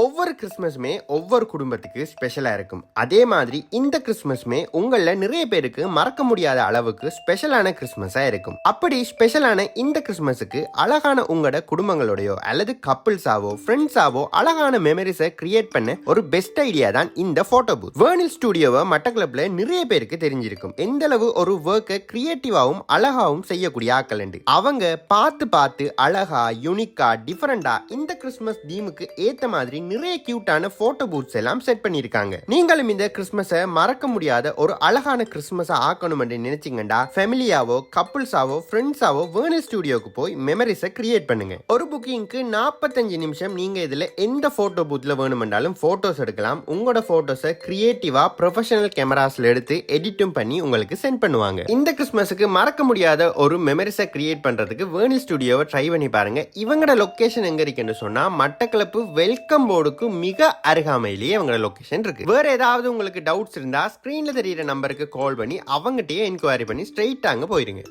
ஒவ்வொரு கிறிஸ்மஸுமே ஒவ்வொரு குடும்பத்துக்கு ஸ்பெஷலா இருக்கும். அதே மாதிரி இந்த கிறிஸ்மஸுமே உங்கள நிறைய பேருக்கு மறக்க முடியாத அளவுக்கு ஸ்பெஷலான கிறிஸ்மஸா இருக்கும். அப்படி ஸ்பெஷலான இந்த கிறிஸ்மஸுக்கு அழகான உங்களோட குடும்பங்களோடயோ அல்லது கப்பிள்ஸாவோ ஃப்ரெண்ட்ஸாவோ அழகான மெமரிஸை கிரியேட் பண்ண ஒரு பெஸ்ட் ஐடியா தான் இந்த போட்டோ பூத். வேர்னில் ஸ்டுடியோவை மட்டக்களப்பில் நிறைய பேருக்கு தெரிஞ்சிருக்கும். எந்த அளவு ஒரு ஒர்க்கை கிரியேட்டிவாவும் அழகாவும் செய்யக்கூடிய ஆக்கள் உண்டு. அவங்க பார்த்து அழகா யூனிக்கா டிஃபரெண்டா இந்த கிறிஸ்மஸ் தீமுக்கு ஏத்த மாதிரி நிறைய கியூட்டான போட்டோ பூத்ஸ் எல்லாம் செட் பண்ணிருக்காங்க. நீங்களும் இந்த கிறிஸ்மஸை மறக்க முடியாத ஒரு அழகான கிறிஸ்மஸா ஆக்கணும் என்று நினைச்சீங்கடா ஃபேமிலியாவோ கப்பிள்ஸாவோ ஃப்ரெண்ட்ஸாவோ வேர்னில் ஸ்டுடியோக்கு போய் மெமரிஸை கிரியேட் பண்ணுங்க. ஒரு புக்கிங்க்கு 45 நிமிஷம் நீங்க இதுல எந்த போட்டோ பூத்ல வேணுமென்றாலும் போட்டோஸ் எடுக்கலாம். உங்களோட போட்டோஸை கிரியேட்டிவா ப்ரொஃபஷனல் கேமராஸ்ல எடுத்து எடிட்டும் பண்ணி உங்களுக்கு சென்ட் பண்ணுவாங்க. இந்த கிறிஸ்மஸுக்கு மறக்க முடியாத ஒரு மெமரிஸை கிரியேட் பண்றதுக்கு வேர்னில் ஸ்டுடியோவை ட்ரை பண்ணி பாருங்க. இவங்களோட லொகேஷன் எங்க இருக்குன்னு சொன்னா மட்டக்களப்பு வெல்கம் போர்டுக்கு மிக அருகாமையிலேயே அவங்களோட லொகேஷன் இருக்கு. வேற ஏதாவது உங்களுக்கு டவுட்ஸ் இருந்தா ஸ்கிரீன்ல தெரியுற நம்பருக்கு கால் பண்ணி அவங்ககிட்டயே என்கொயரி பண்ணி ஸ்ட்ரெயிட்டா அங்க போயிருங்க.